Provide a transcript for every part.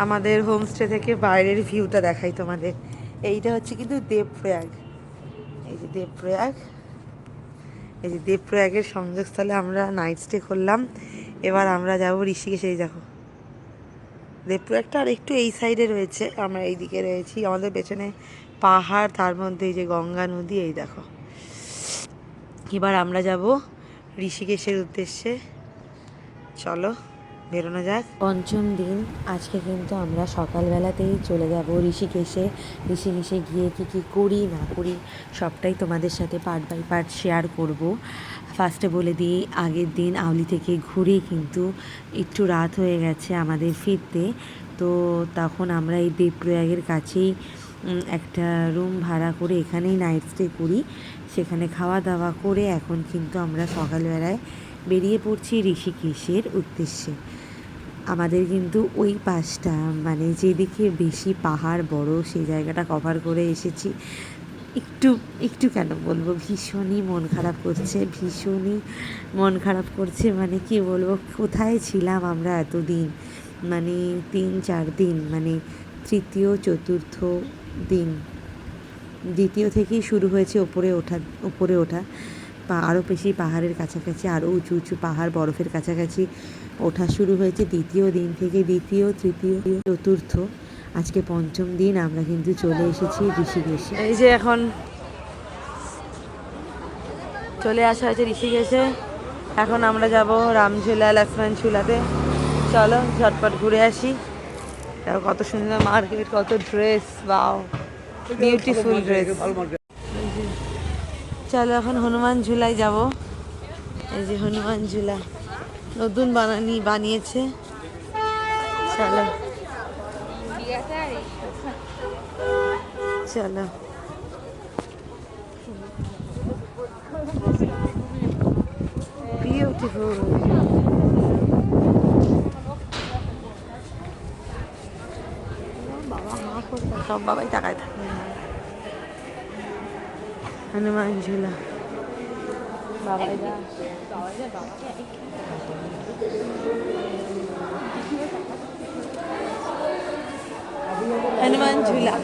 আমাদের হোমস্টে থেকে বাইরের ভিউটা দেখাই তোমাদের। এইটা হচ্ছে কিন্তু দেবপ্রয়াগ। এই যে দেবপ্রয়াগ, এই যে দেবপ্রয়াগের সংযোগস্থলে আমরা নাইট স্টে করলাম। এবার আমরা যাব ঋষিকেশ। এই দেখো দেবপ্রয়াগটা আর একটু এই সাইডে রয়েছে, আমরা এই দিকে রয়েছি। আমাদের পেছনে পাহাড়, তার মধ্যে এই যে গঙ্গা নদী। এই দেখো এবার আমরা যাব ঋষিকেশের উদ্দেশ্যে। চলো বেরোনো যাক। পঞ্চম দিন আজকে কিন্তু আমরা সকালবেলাতেই চলে যাব ঋষিকেশে। ঋষিকেশে গিয়ে কী কী করি না করি সবটাই তোমাদের সাথে পার্ট বাই পার্ট শেয়ার করব। ফার্স্টে বলে দিই, আগের দিন আউলি থেকে ঘুরে কিন্তু একটু রাত হয়ে গেছে আমাদের ফিরতে। তো তখন আমরা এই দেবপ্রয়াগের কাছেই একটা রুম ভাড়া করে এখানেই নাইট স্টে করি। সেখানে খাওয়া দাওয়া করে এখন কিন্তু আমরা সকালবেলায় বেরিয়ে পড়ছি ঋষিকেশের উদ্দেশ্যে। আমাদের কিন্তু ওই পাশটা মানে যেদিকে বেশি পাহাড় বড় সেই জায়গাটা কভার করে এসেছি। একটু একটু কেন বলবো, ভীষণই মন খারাপ করছে, ভীষণই মন খারাপ করছে। মানে কি বলবো, কোথায় ছিলাম আমরা এতদিন, মানে 3-4 দিন, মানে তৃতীয় চতুর্থ দিন, দ্বিতীয় থেকেই শুরু হয়েছে উপরে ওঠা আরও বেশি পাহাড়ের কাছাকাছি, আরও উঁচু উঁচু পাহাড়, বরফের কাছাকাছি ওঠা শুরু হয়েছে দ্বিতীয় দিন থেকে। দ্বিতীয়, তৃতীয়, চতুর্থ, আজকে পঞ্চম দিন আমরা কিন্তু চলে এসেছি ঋষিকেশে। এই যে এখন চলে আসা হয়েছে ঋষিকেশে। এখন আমরা যাব রামঝুলা, লক্ষ্মণ ঝুলাতে। চলো ঝটপট ঘুরে আসি। দেখো কত সুন্দর মার্কেট, কত ড্রেস, বাও বিউটিফুল ড্রেস। চলো এখন হনুমান ঝুলায় যাব। এই যে হনুমান ঝুলা নতুন বানিয়েছে। চলো চলো বিউটিফুল। বাবা মা কোথায়, সব বাবাই তাকায় থাকে। হনুমান ঝুলা বাবাই যা হনুমান ঝুলা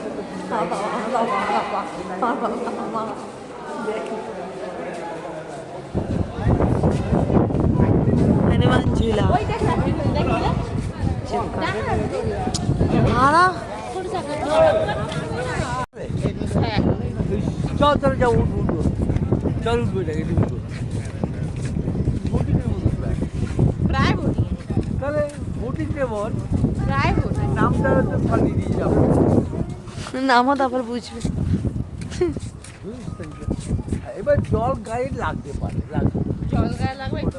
হনুমান ঝুলা ভাড়া। চল চল যাও, উঠবো চল, উঠবো প্রায় ভোটিং, তাহলে ভোটিং কেমন প্রায় ভোটিং নামটা হচ্ছে ফালি দিয়ে যাবো। নামও তারপর বুঝবে। এবার জল গায়ে লাগতে পারে, লাগবে জল গায়ে লাগবে একটু।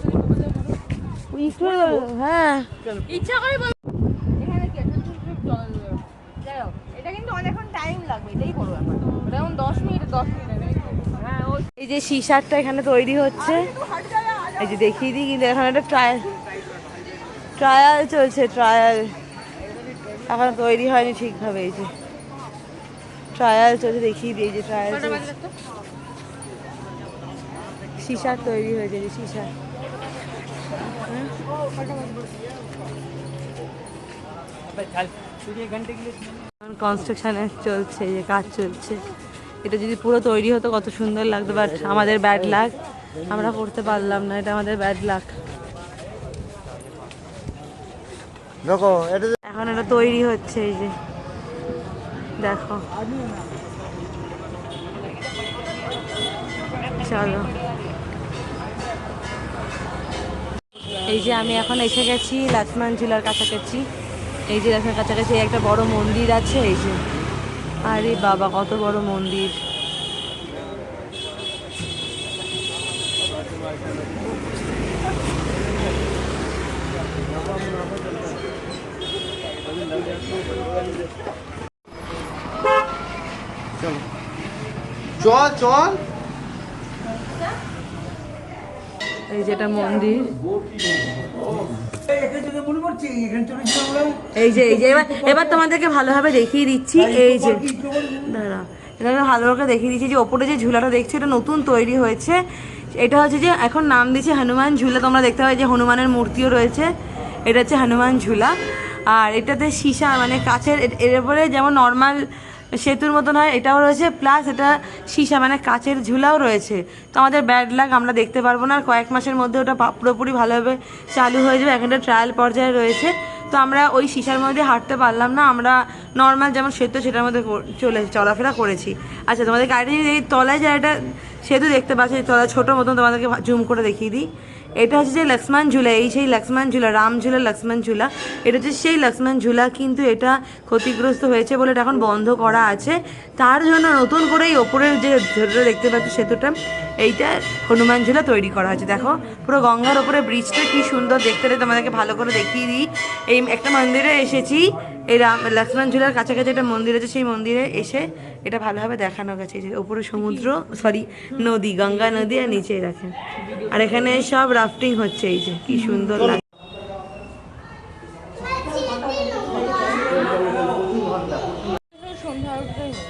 হ্যাঁ ইচ্ছা করে বল এখানে কি একটা জল। যাই হোক, এটা কিন্তু অনেকক্ষণ টাইম লাগবে, এটাই বড় ব্যাপার। এটা এখন 10 মিনিট হ্যাঁ। এই যে সিসারটা এখানে তৈরি হচ্ছে, এই যে দেখিয়ে দিই। কিন্তু এখন একটা ট্রায়াল চলছে, ট্রায়াল এখন তৈরি হয়নি ঠিকভাবে। এই যে ট্রায়াল চলছে, দেখিয়ে দিই। এই যে ট্রায়াল চলছে, সিসার তৈরি হয়েছে, যে সিসার কনস্ট্রাকশনে চলছে, এই যে কাজ চলছে। এটা যদি পুরো তৈরি হতো কত সুন্দর লাগতো, বাট আমাদের ব্যাড লাক, আমরা করতে পারলাম না, এটা আমাদের ব্যাড লাক। এখন এটা তৈরি হচ্ছে, এই যে দেখো। চলো, এই যে আমি এখন এসে গেছি লক্ষ্মণ ঝুলার কাছাকাছি। এই যে লক্ষ্মণ কাছাকাছি একটা বড় মন্দির আছে, এই যে। আরে বাবা কত বড় মন্দির। চল চল। এই যেটা মন্দির, এই যে এবার তোমাদেরকে ভালোভাবে দেখিয়ে দিচ্ছি। এই যে দাঁড়া, এটা ভালোভাবে দেখিয়ে দিচ্ছি যে ওপরে যে ঝুলাটা দেখছো এটা নতুন তৈরি হয়েছে। এটা হচ্ছে যে এখন নাম দিয়েছে হনুমান ঝুলা। তোমরা দেখতে পাবে যে হনুমানের মূর্তিও রয়েছে। এটা হচ্ছে হনুমান ঝুলা। আর এটাতে সীসা মানে কাচের, এর উপরে যেমন নর্মাল সেতুর মতন হয় এটাও রয়েছে, প্লাস এটা সীসা মানে কাচের ঝুলাও রয়েছে। তো আমাদের ব্যাড লাক, আমরা দেখতে পারবো না, আর কয়েক মাসের মধ্যে ওটা পুরোপুরি ভালোভাবে চালু হয়ে যাবে। এখন ট্রায়াল পর্যায়ে রয়েছে, তো আমরা ওই সীসার মধ্যে হাঁটতে পারলাম না, আমরা নর্মাল যেমন সেতু সেটার মধ্যে চলাফেরা করেছি। আচ্ছা, তোমাদের গাড়ি এই তলায় যে একটা সেতু দেখতে পাচ্ছি, তলায় ছোটো মতন, তোমাদেরকে জুম করে দেখিয়ে দিই। এটা হচ্ছে যে লক্ষ্মণ ঝুলা, এই সেই লক্ষ্মণ ঝুলা, রাম ঝুলা, লক্ষ্মণ ঝুলা, এটা হচ্ছে সেই লক্ষ্মণ ঝুলা। কিন্তু এটা ক্ষতিগ্রস্ত হয়েছে বলে এটা এখন বন্ধ করা আছে। তার জন্য নতুন করে এই ওপরের যে ঝুলাটা দেখতে পাচ্ছি সেতুটা, এইটা হনুমান ঝুলা তৈরি করা হয়েছে। দেখো পুরো গঙ্গার ওপরে ব্রিজটা কি সুন্দর দেখতে, তোমাদেরকে ভালো করে দেখিয়ে দিই। এই একটা মন্দিরে এসেছি, এই লক্ষ্মণ ঝুলার কাছাকাছি একটা মন্দির আছে, সেই মন্দিরে এসে এটা ভালোভাবে দেখানো গেছে। এই যে উপরে সমুদ্র, সরি নদী, গঙ্গা নদী, আর নিচে দেখেন, আর এখানে সব রাফটিং হচ্ছে। এই যে কি সুন্দর লাগে। সন্ধ্যা আরতিটাই হয়।